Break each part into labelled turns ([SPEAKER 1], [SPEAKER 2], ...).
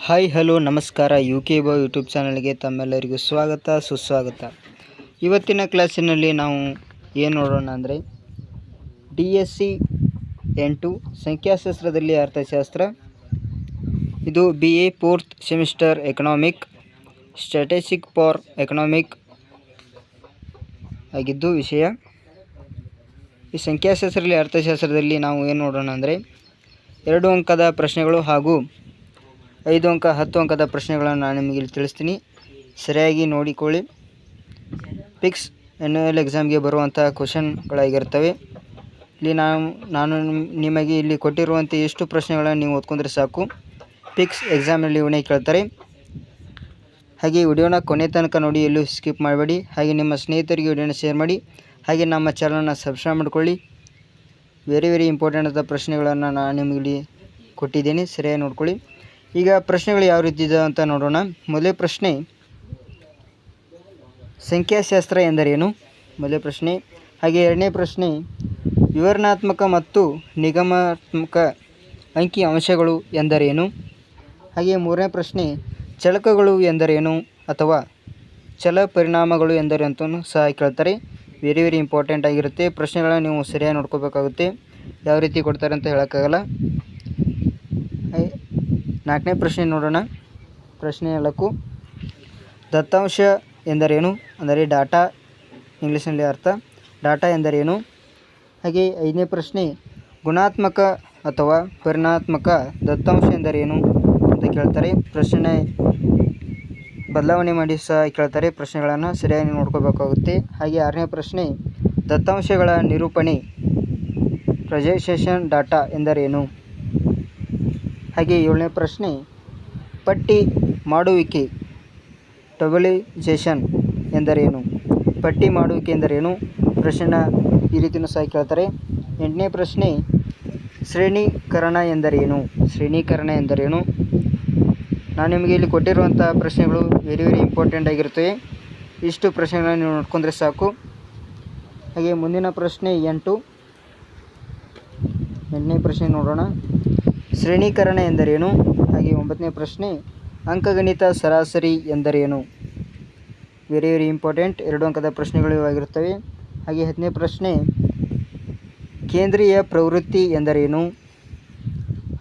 [SPEAKER 1] Hi hello ನಮಸ್ಕಾರ UK ಬಾಯ್ YouTube ಚಾನಲ್ಗೆ ತಮ್ಮೆಲ್ಲರಿಗೂ ಸ್ವಾಗತ ಸುಸ್ವಾಗತ. ಇವತ್ತಿನ ಕ್ಲಾಸಿನಲ್ಲಿ ನಾವು ಏನು ನೋಡೋಣ ಅಂದರೆ DSC 8 ಸಂಖ್ಯಾಶಾಸ್ತ್ರದಲ್ಲಿ ಅರ್ಥಶಾಸ್ತ್ರ. ಇದು BA 4th semester economic statistic for economic ಆಗಿದ್ದು ವಿಷಯ. ಈ ಸಂಖ್ಯಾಶಾಸ್ತ್ರದಲ್ಲಿ ಅರ್ಥಶಾಸ್ತ್ರದಲ್ಲಿ ನಾವು ಏನು ನೋಡೋಣ ಅಂದರೆ 2 ಅಂಕದ ಪ್ರಶ್ನೆಗಳು ಹಾಗೂ 5 ಅಂಕ 10 ಅಂಕದ ಪ್ರಶ್ನೆಗಳನ್ನು ನಾನು ನಿಮಗೆ ಇಲ್ಲಿ ತಿಳಿಸ್ತೀನಿ. ಸರಿಯಾಗಿ ನೋಡಿಕೊಳ್ಳಿ. ಪಿಕ್ಸ್ ಎನ್ಯುವಲ್ ಎಕ್ಸಾಮ್ಗೆ ಬರುವಂಥ ಕ್ವಶನ್ಗಳಾಗಿರ್ತವೆ. ಇಲ್ಲಿ ನಾನು ನಿಮಗೆ ಇಲ್ಲಿ ಕೊಟ್ಟಿರುವಂಥ ಎಷ್ಟು ಪ್ರಶ್ನೆಗಳನ್ನು ನೀವು ಓದ್ಕೊಂಡ್ರೆ ಸಾಕು, ಪಿಕ್ಸ್ ಎಕ್ಸಾಮ್ನಲ್ಲಿ ಇವನೇ ಕೇಳ್ತಾರೆ. ಹಾಗೆ ವಿಡಿಯೋನ ಕೊನೆ ತನಕ ನೋಡಿ, ಎಲ್ಲೂ ಸ್ಕಿಪ್ ಮಾಡಬೇಡಿ. ಹಾಗೆ ನಿಮ್ಮ ಸ್ನೇಹಿತರಿಗೆ ವಿಡಿಯೋನ ಶೇರ್ ಮಾಡಿ. ಹಾಗೆ ನಮ್ಮ ಚಾನಲ್ನ ಸಬ್ಸ್ಕ್ರೈಬ್ ಮಾಡಿಕೊಳ್ಳಿ. ವೆರಿ ಇಂಪಾರ್ಟೆಂಟ್ ಆದ ಪ್ರಶ್ನೆಗಳನ್ನು ನಾನು ನಿಮಗೆ ಇಲ್ಲಿ ಕೊಟ್ಟಿದ್ದೇನೆ, ಸರಿಯಾಗಿ ನೋಡ್ಕೊಳ್ಳಿ. ಈಗ ಪ್ರಶ್ನೆಗಳು ಯಾವ ರೀತಿ ಇದೆ ಅಂತ ನೋಡೋಣ. ಮೊದಲೇ ಪ್ರಶ್ನೆ, ಸಂಖ್ಯಾಶಾಸ್ತ್ರ ಎಂದರೇನು? ಮೊದಲೇ ಪ್ರಶ್ನೆ. ಹಾಗೆ ಎರಡನೇ ಪ್ರಶ್ನೆ, ವಿವರಣಾತ್ಮಕ ಮತ್ತು ನಿಗಮಾತ್ಮಕ ಅಂಕಿ ಅಂಶಗಳು ಎಂದರೇನು? ಹಾಗೆ ಮೂರನೇ ಪ್ರಶ್ನೆ, ಚಳಕಗಳು ಎಂದರೇನು ಅಥವಾ ಚಲ ಪರಿಣಾಮಗಳು ಎಂದರೇನು ಅಂತಲೂ ಸಹ ಕೇಳ್ತಾರೆ. ವೆರಿ ಇಂಪಾರ್ಟೆಂಟ್ ಆಗಿರುತ್ತೆ. ಪ್ರಶ್ನೆಗಳನ್ನ ನೀವು ಸರಿಯಾಗಿ ನೋಡ್ಕೋಬೇಕಾಗುತ್ತೆ. ಯಾವ ರೀತಿ ಕೊಡ್ತಾರೆ ಅಂತ ಹೇಳೋಕ್ಕಾಗಲ್ಲ. ನಾಲ್ಕನೇ ಪ್ರಶ್ನೆ ನೋಡೋಣ. ಪ್ರಶ್ನೆ 4, ದತ್ತಾಂಶ ಎಂದರೇನು? ಅಂದರೆ ಡಾಟಾ, ಇಂಗ್ಲೀಷ್ನಲ್ಲಿ ಅರ್ಥ ಡಾಟಾ ಎಂದರೇನು? ಹಾಗೆ 5ನೇ ಪ್ರಶ್ನೆ, ಗುಣಾತ್ಮಕ ಅಥವಾ ಪರಿಮಾಣಾತ್ಮಕ ದತ್ತಾಂಶ ಎಂದರೇನು ಅಂತ ಕೇಳ್ತಾರೆ. ಪ್ರಶ್ನೆ ಬದಲಾವಣೆ ಮಾಡಿ ಸಹ ಕೇಳ್ತಾರೆ. ಪ್ರಶ್ನೆಗಳನ್ನು ಸರಿಯಾಗಿ ನೋಡ್ಕೋಬೇಕಾಗುತ್ತೆ. ಹಾಗೆ 6ನೇ ಪ್ರಶ್ನೆ, ದತ್ತಾಂಶಗಳ ನಿರೂಪಣೆ ಪ್ರೆಸೆಂಟೇಷನ್ ಡಾಟಾ ಎಂದರೇನು? ಹಾಗೆ 7ನೇ ಪ್ರಶ್ನೆ, ಪಟ್ಟಿ ಮಾಡುವಿಕೆ ಟೇಬಲೈಸೇಷನ್ ಎಂದರೇನು? ಪಟ್ಟಿ ಮಾಡುವಿಕೆ ಎಂದರೇನು? ಪ್ರಶ್ನೆ ಈ ರೀತಿಯೂ ಸಹ ಕೇಳ್ತಾರೆ. 8ನೇ ಪ್ರಶ್ನೆ, ಶ್ರೇಣೀಕರಣ ಎಂದರೇನು? ಶ್ರೇಣೀಕರಣ ಎಂದರೇನು? ನಾನು ನಿಮಗೆ ಇಲ್ಲಿ ಕೊಟ್ಟಿರುವಂಥ ಪ್ರಶ್ನೆಗಳು ವೆರಿ ಇಂಪಾರ್ಟೆಂಟ್ ಆಗಿರ್ತವೆ. ಇಷ್ಟು ಪ್ರಶ್ನೆಗಳನ್ನು ನೀವು ನೋಡ್ಕೊಂಡ್ರೆ ಸಾಕು. ಹಾಗೆ ಮುಂದಿನ ಪ್ರಶ್ನೆ 8ನೇ ಪ್ರಶ್ನೆ ನೋಡೋಣ. ಶ್ರೇಣೀಕರಣ ಎಂದರೇನು? ಹಾಗೆ 9ನೇ ಪ್ರಶ್ನೆ, ಅಂಕಗಣಿತ ಸರಾಸರಿ ಎಂದರೇನು? Very important. 2 ಅಂಕದ ಪ್ರಶ್ನೆಗಳು ಆಗಿರುತ್ತವೆ. ಹಾಗೆ 10ನೇ ಪ್ರಶ್ನೆ, ಕೇಂದ್ರೀಯ ಪ್ರವೃತ್ತಿ ಎಂದರೇನು?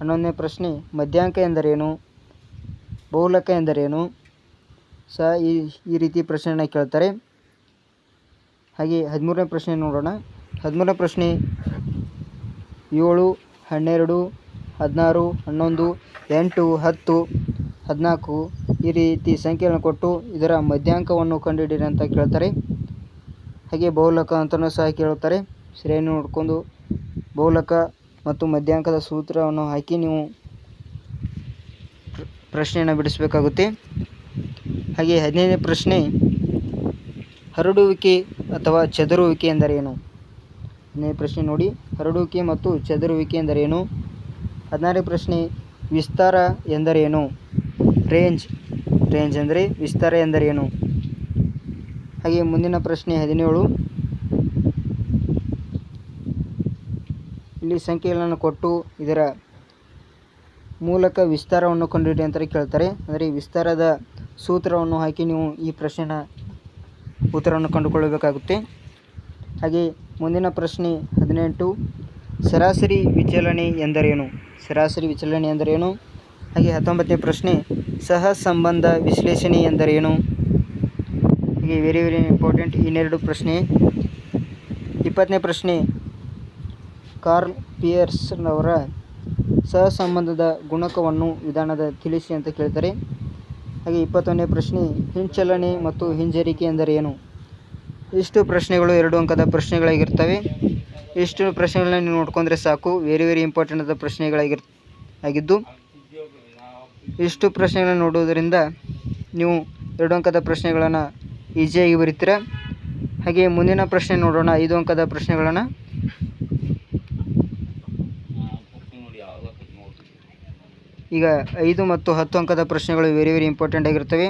[SPEAKER 1] 11ನೇ ಪ್ರಶ್ನೆ, ಮಧ್ಯಾಂಕ ಎಂದರೇನು? ಬಹುಲಕ ಎಂದರೇನು? ಸಹ ಈ ರೀತಿ ಪ್ರಶ್ನೆಯನ್ನು ಕೇಳ್ತಾರೆ. ಹಾಗೆ 13ನೇ ಪ್ರಶ್ನೆ ನೋಡೋಣ. 13ನೇ ಪ್ರಶ್ನೆ 7, 12, 16, 11, 8, 10, 14 ಈ ರೀತಿ ಸಂಖ್ಯೆಗಳನ್ನು ಕೊಟ್ಟು ಇದರ ಮಧ್ಯಾಂಕವನ್ನು ಕಂಡುಹಿಡಿಯಿರಿ ಅಂತ ಕೇಳ್ತಾರೆ. ಹಾಗೆ ಬಹುಲಕ ಅಂತಲೂ ಸಹ ಕೇಳುತ್ತಾರೆ. ಸರಿಯಾಗಿ ನೋಡ್ಕೊಂಡು ಬಹುಲಕ ಮತ್ತು ಮಧ್ಯಾಂಕದ ಸೂತ್ರವನ್ನು ಹಾಕಿ ನೀವು ಪ್ರಶ್ನೆಯನ್ನು ಬಿಡಿಸಬೇಕಾಗುತ್ತೆ. ಹಾಗೆ 15ನೇ ಪ್ರಶ್ನೆ, ಹರಡುವಿಕೆ ಅಥವಾ ಚದುರುವಿಕೆ ಎಂದರೇನು? 15ನೇ ಪ್ರಶ್ನೆ ನೋಡಿ, ಹರಡುವಿಕೆ ಮತ್ತು ಚದುರುವಿಕೆ ಎಂದರೇನು? 16ನೇ ಪ್ರಶ್ನೆ, ವಿಸ್ತಾರ ಎಂದರೇನು? ರೇಂಜ್ ಅಂದರೆ ವಿಸ್ತಾರ ಎಂದರೇನು? ಹಾಗೆ ಮುಂದಿನ ಪ್ರಶ್ನೆ 17, ಇಲ್ಲಿ ಸಂಖ್ಯೆಗಳನ್ನು ಕೊಟ್ಟು ಇದರ ಮೂಲಕ ವಿಸ್ತಾರವನ್ನು ಕಂಡುಹಿಡಿಯಿರಿ ಅಂತ ಕೇಳ್ತಾರೆ. ಅಂದರೆ ವಿಸ್ತಾರದ ಸೂತ್ರವನ್ನು ಹಾಕಿ ನೀವು ಈ ಪ್ರಶ್ನೆನ ಉತ್ತರವನ್ನು ಕಂಡುಕೊಳ್ಳಬೇಕಾಗುತ್ತೆ. ಹಾಗೆ ಮುಂದಿನ ಪ್ರಶ್ನೆ 18, ಸರಾಸರಿ ವಿಚಲನೆ ಎಂದರೇನು? ಸರಾಸರಿ ವಿಚಲನೆ ಎಂದರೇನು? ಹಾಗೆ 19ನೇ ಪ್ರಶ್ನೆ, ಸಹಸಂಬಂಧ ವಿಶ್ಲೇಷಣೆ ಎಂದರೇನು? ಹಾಗೆ ವೆರಿ ಇಂಪಾರ್ಟೆಂಟ್ ಇನ್ನೆರಡು ಪ್ರಶ್ನೆ. 20ನೇ ಪ್ರಶ್ನೆ, ಕಾರ್ಲ್ ಪಿಯರ್ಸ್ನವರ ಸಹಸಂಬಂಧದ ಗುಣಕವನ್ನು ವಿಧಾನದ ತಿಳಿಸಿ ಅಂತ ಕೇಳ್ತಾರೆ. ಹಾಗೆ 21ನೇ ಪ್ರಶ್ನೆ, ಹಿಂಚಲನೆ ಮತ್ತು ಹಿಂಜರಿಕೆ ಎಂದರೇನು? ಇಷ್ಟು ಪ್ರಶ್ನೆಗಳು 2 ಅಂಕದ ಪ್ರಶ್ನೆಗಳಾಗಿರ್ತವೆ. ಇಷ್ಟು ಪ್ರಶ್ನೆಗಳನ್ನ ನೀವು ನೋಡ್ಕೊಂಡ್ರೆ ಸಾಕು. ವೆರಿ ಇಂಪಾರ್ಟೆಂಟ್ ಆದ ಪ್ರಶ್ನೆಗಳಾಗಿದ್ದು ಇಷ್ಟು ಪ್ರಶ್ನೆಗಳನ್ನು ನೋಡುವುದರಿಂದ ನೀವು 2 ಅಂಕದ ಪ್ರಶ್ನೆಗಳನ್ನು ಈಸಿಯಾಗಿ ಬರೀತೀರ. ಹಾಗೆ ಮುಂದಿನ ಪ್ರಶ್ನೆ ನೋಡೋಣ. 5 ಅಂಕದ ಪ್ರಶ್ನೆಗಳನ್ನು. ಈಗ 5 ಮತ್ತು 10 ಅಂಕದ ಪ್ರಶ್ನೆಗಳು ವೆರಿ ಇಂಪಾರ್ಟೆಂಟ್ ಆಗಿರ್ತವೆ.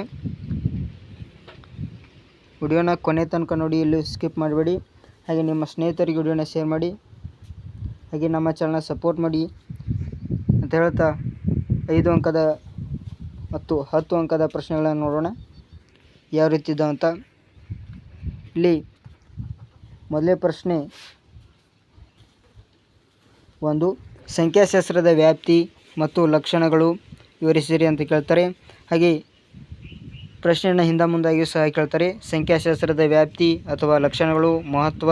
[SPEAKER 1] ವಿಡಿಯೋನ ಕೊನೆ ತನಕ ನೋಡಿ, ಎಲ್ಲೂ ಸ್ಕಿಪ್ ಮಾಡಬೇಡಿ. ಹಾಗೆ ನಿಮ್ಮ ಸ್ನೇಹಿತರಿಗೆ ವಿಡಿಯೋನ ಶೇರ್ ಮಾಡಿ. ಹಾಗೆ ನಮ್ಮ ಚಾನಲ್ನ ಸಪೋರ್ಟ್ ಮಾಡಿ ಅಂತ ಹೇಳ್ತಾ 5 ಅಂಕದ ಮತ್ತು 10 ಅಂಕದ ಪ್ರಶ್ನೆಗಳನ್ನು ನೋಡೋಣ ಯಾವ ರೀತಿ ಇದ್ದಾವೆ ಅಂತ. ಇಲ್ಲಿ ಮೊದಲೇ ಪ್ರಶ್ನೆ ಒಂದು, ಸಂಖ್ಯಾಶಾಸ್ತ್ರದ ವ್ಯಾಪ್ತಿ ಮತ್ತು ಲಕ್ಷಣಗಳು ವಿವರಿಸಿರಿ ಅಂತ ಕೇಳ್ತಾರೆ. ಹಾಗೆ ಪ್ರಶ್ನೆಯನ್ನು ಹಿಂದೆ ಮುಂದಾಗಿಯೂ ಸಹ ಕೇಳ್ತಾರೆ. ಸಂಖ್ಯಾಶಾಸ್ತ್ರದ ವ್ಯಾಪ್ತಿ ಅಥವಾ ಲಕ್ಷಣಗಳು, ಮಹತ್ವ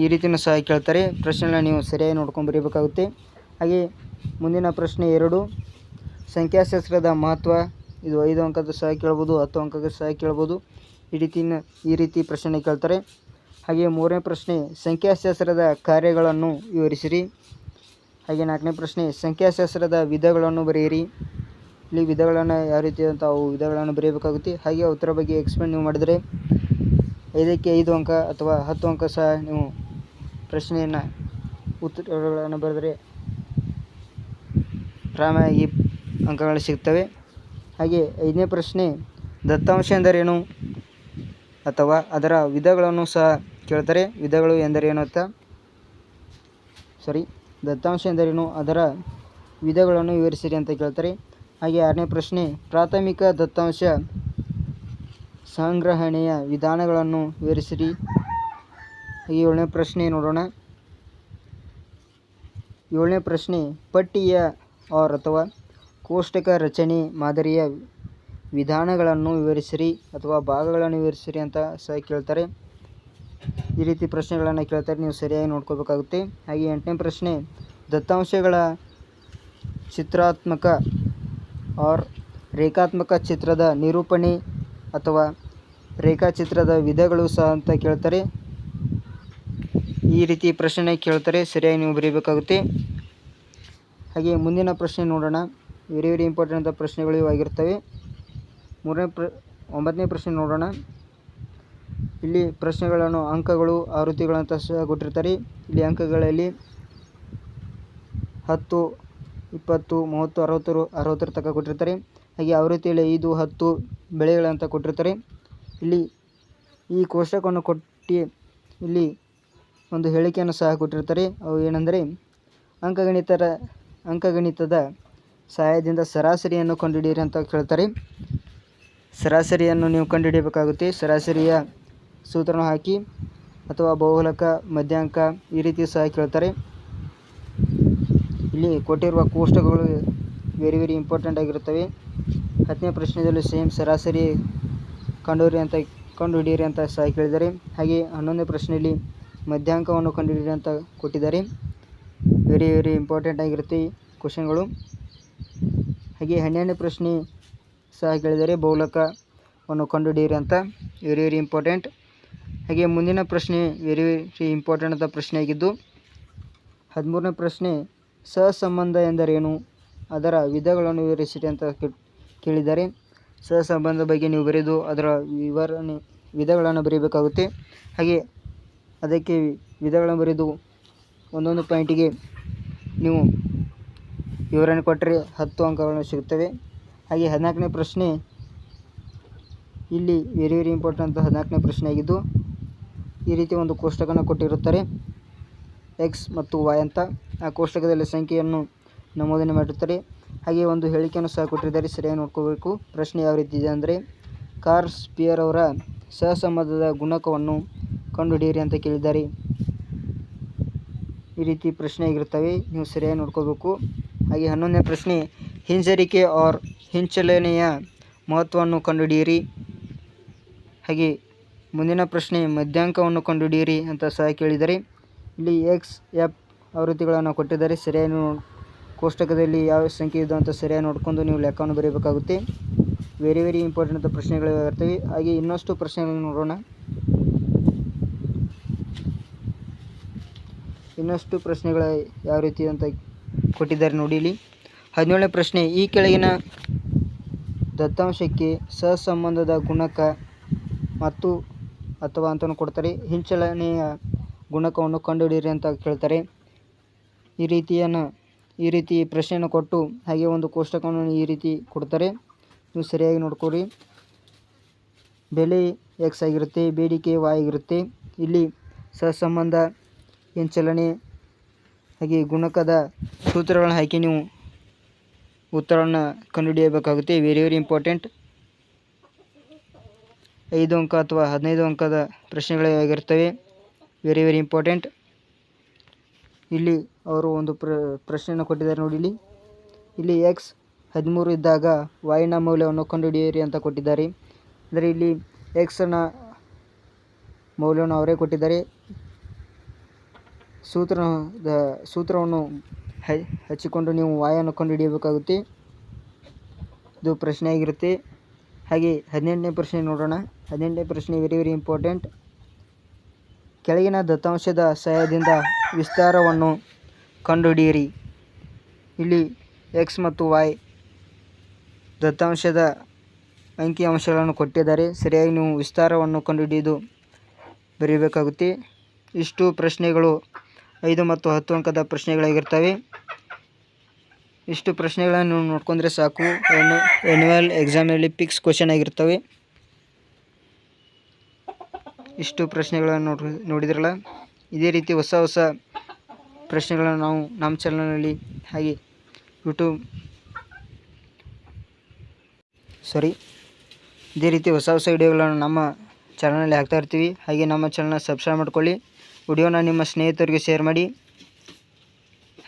[SPEAKER 1] ಈ ರೀತಿಯೂ ಸಹ ಕೇಳ್ತಾರೆ. ಪ್ರಶ್ನೆಗಳನ್ನ ನೀವು ಸರಿಯಾಗಿ ನೋಡ್ಕೊಂಡು ಬರೀಬೇಕಾಗುತ್ತೆ. ಹಾಗೆ ಮುಂದಿನ ಪ್ರಶ್ನೆ 2, ಸಂಖ್ಯಾಶಾಸ್ತ್ರದ ಮಹತ್ವ. ಇದು 5 ಅಂಕದ ಸಹ ಕೇಳ್ಬೋದು, 10 ಅಂಕದ ಸಹ ಕೇಳ್ಬೋದು. ಈ ರೀತಿ ಪ್ರಶ್ನೆ ಕೇಳ್ತಾರೆ. ಹಾಗೆ 3ನೇ ಪ್ರಶ್ನೆ, ಸಂಖ್ಯಾಶಾಸ್ತ್ರದ ಕಾರ್ಯಗಳನ್ನು ವಿವರಿಸಿರಿ. ಹಾಗೆ 4ನೇ ಪ್ರಶ್ನೆ, ಸಂಖ್ಯಾಶಾಸ್ತ್ರದ ವಿಧಗಳನ್ನು ಬರೆಯಿರಿ. ಇಲ್ಲಿ ವಿಧಗಳನ್ನು ಯಾವ ರೀತಿ ಅಂತ ಅವು ವಿಧಗಳನ್ನು ಬರೆಯಬೇಕಾಗುತ್ತೆ. ಹಾಗೆ ಉತ್ತರ ಬಗ್ಗೆ ಎಕ್ಸ್ಪ್ಲೇನ್ ನೀವು ಮಾಡಿದರೆ 5ಕ್ಕೆ 5 ಅಂಕ ಅಥವಾ 10 ಅಂಕ ಸಹ ನೀವು ಪ್ರಶ್ನೆಯನ್ನು ಉತ್ತರಗಳನ್ನು ಬರೆದರೆ ಆರಾಮಾಗಿ ಅಂಕಗಳು ಸಿಗ್ತವೆ. ಹಾಗೆ 5ನೇ ಪ್ರಶ್ನೆ, ದತ್ತಾಂಶ ಎಂದರೇನು ಅಥವಾ ಅದರ ವಿಧಗಳನ್ನು ಸಹ ಕೇಳ್ತಾರೆ. ವಿಧಗಳು ಎಂದರೇನು ಅಂತ ದತ್ತಾಂಶ ಎಂದರೇನು, ಅದರ ವಿಧಗಳನ್ನು ವಿವರಿಸಿರಿ ಅಂತ ಕೇಳ್ತಾರೆ. ಹಾಗೆ 6ನೇ ಪ್ರಶ್ನೆ, ಪ್ರಾಥಮಿಕ ದತ್ತಾಂಶ ಸಂಗ್ರಹಣೆಯ ವಿಧಾನಗಳನ್ನು ವಿವರಿಸಿರಿ. ಹಾಗೆ 7ನೇ ಪ್ರಶ್ನೆ ನೋಡೋಣ. 7ನೇ ಪ್ರಶ್ನೆ, ಪಟ್ಟಿಯ ಅಥವಾ ಕೋಷ್ಟಕ ರಚನೆ ಮಾದರಿಯ ವಿಧಾನಗಳನ್ನು ವಿವರಿಸಿರಿ ಅಥವಾ ಭಾಗಗಳನ್ನು ವಿವರಿಸಿರಿ ಅಂತ ಸಹ ಕೇಳ್ತಾರೆ. ಈ ರೀತಿ ಪ್ರಶ್ನೆಗಳನ್ನು ಕೇಳ್ತಾರೆ, ನೀವು ಸರಿಯಾಗಿ ನೋಡ್ಕೋಬೇಕಾಗುತ್ತೆ. ಹಾಗೆ 8ನೇ ಪ್ರಶ್ನೆ, ದತ್ತಾಂಶಗಳ ಚಿತ್ರಾತ್ಮಕ ರೇಖಾತ್ಮಕ ಚಿತ್ರದ ನಿರೂಪಣೆ ಅಥವಾ ರೇಖಾಚಿತ್ರದ ವಿಧಗಳು ಸಹ ಅಂತ ಕೇಳ್ತಾರೆ. ಈ ರೀತಿ ಪ್ರಶ್ನೆ ಕೇಳ್ತಾರೆ, ಸರಿಯಾಗಿ ನೀವು ಬರೀಬೇಕಾಗುತ್ತೆ. ಹಾಗೆ ಮುಂದಿನ ಪ್ರಶ್ನೆ ನೋಡೋಣ. ವೆರಿ ಇಂಪಾರ್ಟೆಂಟ್ ಪ್ರಶ್ನೆಗಳು ಇವಾಗಿರ್ತವೆ. 9ನೇ ಪ್ರಶ್ನೆ ನೋಡೋಣ. ಇಲ್ಲಿ ಪ್ರಶ್ನೆಗಳನ್ನು ಅಂಕಗಳು ಆವೃತ್ತಿಗಳಂತ ಸಹ ಕೊಟ್ಟಿರ್ತಾರೆ. ಇಲ್ಲಿ ಅಂಕಗಳಲ್ಲಿ 10, 20, 30, 60 ತನಕ ಕೊಟ್ಟಿರ್ತಾರೆ. ಹಾಗೆ ಆವೃತ್ತಿಯಲ್ಲಿ 5, 10 ಬೆಳೆಗಳಂತ ಕೊಟ್ಟಿರ್ತಾರೆ. ಇಲ್ಲಿ ಈ ಕೋಷ್ಟಕವನ್ನು ಕೊಟ್ಟು ಇಲ್ಲಿ ಒಂದು ಹೇಳಿಕೆಯನ್ನು ಸಹ ಕೊಟ್ಟಿರ್ತಾರೆ. ಅವು ಏನೆಂದರೆ, ಅಂಕಗಣಿತದ ಸಹಾಯದಿಂದ ಸರಾಸರಿಯನ್ನು ಕಂಡುಹಿಡಿಯಿರಿ ಅಂತ ಕೇಳ್ತಾರೆ. ಸರಾಸರಿಯನ್ನು ನೀವು ಕಂಡುಹಿಡಿಯಬೇಕಾಗುತ್ತೆ. ಸರಾಸರಿಯ ಸೂತ್ರವನ್ನು ಹಾಕಿ ಅಥವಾ ಬಹುಲಕ, ಮಧ್ಯಾಂಕ ಈ ರೀತಿ ಸಹ ಕೇಳ್ತಾರೆ. ಇಲ್ಲಿ ಕೊಟ್ಟಿರುವ ಕೋಷ್ಟಕಗಳು ವೆರಿ ಇಂಪಾರ್ಟೆಂಟ್ ಆಗಿರುತ್ತವೆ. 10ನೇ ಪ್ರಶ್ನೆಯಲ್ಲಿ ಸೇಮ್ ಸರಾಸರಿ ಕಂಡುಹಿಡಿಯಿರಿ ಅಂತ ಸಹ ಕೇಳಿದ್ದಾರೆ. ಹಾಗೆ 11ನೇ ಪ್ರಶ್ನೆಯಲ್ಲಿ ಮಧ್ಯಾಂಕವನ್ನು ಕಂಡುಹಿಡಿಯಿರಿ ಅಂತ ಕೊಟ್ಟಿದ್ದಾರೆ. ವೆರಿ ಇಂಪಾರ್ಟೆಂಟ್ ಆಗಿರುತ್ತೆ ಈ ಕ್ವಶನ್ಗಳು. ಹಾಗೆ 12ನೇ ಪ್ರಶ್ನೆ ಸಹ ಕೇಳಿದರೆ ಬಹುಲಕವನ್ನು ಕಂಡುಹಿಡಿಯಿರಿ ಅಂತ. Very important. ಹಾಗೆ ಮುಂದಿನ ಪ್ರಶ್ನೆ ವೆರಿ ಇಂಪಾರ್ಟೆಂಟ್ ಅಂತ ಪ್ರಶ್ನೆ ಆಗಿದ್ದು 13ನೇ ಪ್ರಶ್ನೆ, ಸಹಸಂಬಂಧ ಎಂದರೇನು, ಅದರ ವಿಧಗಳನ್ನು ವಿವರಿಸಿರಿ ಅಂತ ಕೇಳಿದ್ದಾರೆ. ಸಹಸಂಬಂಧ ಬಗ್ಗೆ ನೀವು ಬರೆದು ಅದರ ವಿಧಗಳನ್ನು ಬರೀಬೇಕಾಗುತ್ತೆ. ಹಾಗೆ ಅದಕ್ಕೆ ವಿಧಗಳನ್ನು ಬರೆದು ಒಂದೊಂದು ಪಾಯಿಂಟಿಗೆ ನೀವು ವಿವರಣೆ ಕೊಟ್ಟರೆ 10 ಅಂಕಗಳನ್ನು ಸಿಗುತ್ತವೆ. ಹಾಗೆ 14ನೇ ಪ್ರಶ್ನೆ ಇಲ್ಲಿ ವೆರಿ ಇಂಪಾರ್ಟೆಂಟ್ 14ನೇ ಪ್ರಶ್ನೆ ಆಗಿದ್ದು, ಈ ರೀತಿ ಒಂದು ಕೋಷ್ಟಕವನ್ನು ಕೊಟ್ಟಿರುತ್ತಾರೆ X ಮತ್ತು Y ಅಂತ. ಆ ಕೋಷ್ಟಕದಲ್ಲಿ ಸಂಖ್ಯೆಯನ್ನು ನಮೂದನೆ ಮಾಡಿರುತ್ತಾರೆ. ಹಾಗೆ ಒಂದು ಹೇಳಿಕೆಯನ್ನು ಸಹ ಕೊಟ್ಟಿದ್ದಾರೆ, ಸರಿಯಾಗಿ ನೋಡ್ಕೋಬೇಕು. ಪ್ರಶ್ನೆ ಯಾವ ರೀತಿ ಇದೆ ಅಂದರೆ, ಕಾರ್ಲ್ ಸ್ಪಿಯರ್ ಅವರ ಸಹಸಂಬಂಧದ ಗುಣಕವನ್ನು ಕಂಡುಹಿಡಿಯಿರಿ ಅಂತ ಕೇಳಿದ್ದಾರೆ. ಈ ರೀತಿ ಪ್ರಶ್ನೆ ಆಗಿರುತ್ತವೆ, ನೀವು ಸರಿಯಾಗಿ ನೋಡ್ಕೋಬೇಕು. ಹಾಗೆ 11ನೇ ಪ್ರಶ್ನೆ, ಹಿಂಜರಿಕೆ ಹಿಂಚಲನೆಯ ಮಹತ್ವವನ್ನು ಕಂಡುಹಿಡಿಯಿರಿ. ಹಾಗೆ ಮುಂದಿನ ಪ್ರಶ್ನೆ, ಮಧ್ಯಾಂಕವನ್ನು ಕಂಡುಹಿಡಿಯಿರಿ ಅಂತ ಸಹ ಕೇಳಿದ್ದಾರೆ. ಇಲ್ಲಿ X, F ಆವೃತ್ತಿಗಳನ್ನು ಕೊಟ್ಟಿದ್ದಾರೆ. ಸರಿಯಾಗಿ ಕೋಷ್ಟಕದಲ್ಲಿ ಯಾವ ಸಂಖ್ಯೆ ಇದೆ ಅಂತ ಸರಿಯಾಗಿ ನೋಡಿಕೊಂಡು ನೀವು ಲೆಕ್ಕವನ್ನು ಬರೀಬೇಕಾಗುತ್ತೆ. ವೆರಿ ಇಂಪಾರ್ಟೆಂಟ್ ಪ್ರಶ್ನೆಗಳು ಇರ್ತವೆ. ಹಾಗೆ ಇನ್ನಷ್ಟು ಪ್ರಶ್ನೆಗಳನ್ನು ನೋಡೋಣ. ಇನ್ನಷ್ಟು ಪ್ರಶ್ನೆಗಳ ಯಾವ ರೀತಿ ಅಂತ ಕೊಟ್ಟಿದ್ದಾರೆ ನೋಡಿ. ಇಲ್ಲಿ 17ನೇ ಪ್ರಶ್ನೆ, ಈ ಕೆಳಗಿನ ದತ್ತಾಂಶಕ್ಕೆ ಸಹಸಂಬಂಧದ ಗುಣಕ ಮತ್ತು ಅಥವಾ ಅಂತಲೂ ಕೊಡ್ತಾರೆ. ಹಿಂಚಲನೆಯ ಗುಣಕವನ್ನು ಕಂಡುಹಿಡಿಯಿರಿ ಅಂತ ಕೇಳ್ತಾರೆ. ಈ ರೀತಿ ಪ್ರಶ್ನೆಯನ್ನು ಕೊಟ್ಟು ಹಾಗೆ ಒಂದು ಕೋಷ್ಟಕವನ್ನು ಈ ರೀತಿ ಕೊಡ್ತಾರೆ, ನೀವು ಸರಿಯಾಗಿ ನೋಡ್ಕೊರಿ. ಬೆಲೆ X ಆಗಿರುತ್ತೆ, ಬೇಡಿಕೆ Y ಆಗಿರುತ್ತೆ. ಇಲ್ಲಿ ಸಹಸಂಬಂಧ, ಹಿಂಚಲನೆ ಹಾಗೆ ಗುಣಕದ ಸೂತ್ರಗಳನ್ನು ಹಾಕಿ ನೀವು ಉತ್ತರವನ್ನು ಕಂಡುಹಿಡಿಯಬೇಕಾಗುತ್ತೆ. Very important. 5 ಅಂಕ ಅಥವಾ 15 ಅಂಕದ ಪ್ರಶ್ನೆಗಳಾಗಿರ್ತವೆ. Very important. ಇಲ್ಲಿ ಅವರು ಒಂದು ಪ್ರಶ್ನೆಯನ್ನು ಕೊಟ್ಟಿದ್ದಾರೆ ನೋಡಿ. ಇಲ್ಲಿ x 13 ಇದ್ದಾಗ y ನ ಮೌಲ್ಯವನ್ನು ಕಂಡುಹಿಡಿಯಿರಿ ಅಂತ ಕೊಟ್ಟಿದ್ದಾರೆ. ಅಂದರೆ ಇಲ್ಲಿ x ನ ಮೌಲ್ಯವನ್ನು ಅವರೇ ಕೊಟ್ಟಿದ್ದಾರೆ. ಸೂತ್ರವನ್ನು ಹಚ್ಚಿಕೊಂಡು ನೀವು y ಅನ್ನು ಕಂಡುಹಿಡಿಯಬೇಕಾಗುತ್ತೆ. ಇದು ಪ್ರಶ್ನೆ ಆಗಿರುತ್ತೆ. ಹಾಗೆ 18ನೇ ಪ್ರಶ್ನೆ ನೋಡೋಣ. 18ನೇ ಪ್ರಶ್ನೆ ವೆರಿ ಇಂಪಾರ್ಟೆಂಟ್. ಕೆಳಗಿನ ದತ್ತಾಂಶದ ಸಹಾಯದಿಂದ ವಿಸ್ತಾರವನ್ನು ಕಂಡುಹಿಡಿಯಿರಿ. ಇಲ್ಲಿ x ಮತ್ತು y ದತ್ತಾಂಶದ ಅಂಕಿಅಂಶಗಳನ್ನು ಕೊಟ್ಟಿದ್ದಾರೆ. ಸರಿಯಾಗಿ ನೀವು ವಿಸ್ತಾರವನ್ನು ಕಂಡುಹಿಡಿದು ಬರೀಬೇಕಾಗುತ್ತೆ. ಇಷ್ಟು ಪ್ರಶ್ನೆಗಳು 5 ಮತ್ತು 10 ಅಂಕದ ಪ್ರಶ್ನೆಗಳಾಗಿರ್ತವೆ. ಇಷ್ಟು ಪ್ರಶ್ನೆಗಳನ್ನು ನೋಡ್ಕೊಂಡ್ರೆ ಸಾಕು. ಆ್ಯನ್ಯುವಲ್ ಎಕ್ಸಾಮ್ನಲ್ಲಿ ಫಿಕ್ಸ್ ಕ್ವಶನ್ ಆಗಿರ್ತವೆ. ಇಷ್ಟು ಪ್ರಶ್ನೆಗಳನ್ನು ನೋಡಿದ್ರಲ್ಲ. ಇದೇ ರೀತಿ ಹೊಸ ಪ್ರಶ್ನೆಗಳನ್ನು ನಾವು ನಮ್ಮ ಚಾನಲ್ನಲ್ಲಿ ಹಾಗೆ ಇದೇ ರೀತಿ ಹೊಸ ವಿಡಿಯೋಗಳನ್ನು ನಮ್ಮ ಚಾನಲ್ನಲ್ಲಿ ಹಾಕ್ತಾ ಇರ್ತೀವಿ. ಹಾಗೆ ನಮ್ಮ ಚಾನಲ್ನ ಸಬ್ಸ್ಕ್ರೈಬ್ ಮಾಡ್ಕೊಳ್ಳಿ. ವಿಡಿಯೋನ ನಿಮ್ಮ ಸ್ನೇಹಿತರಿಗೆ ಶೇರ್ ಮಾಡಿ.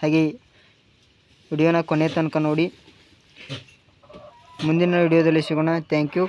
[SPEAKER 1] ಹಾಗೆ ವಿಡಿಯೋನ ಕೊನೆ ತನಕ ನೋಡಿ. ಮುಂದಿನ ವಿಡಿಯೋದಲ್ಲಿ ಸಿಗೋಣ. Thank you.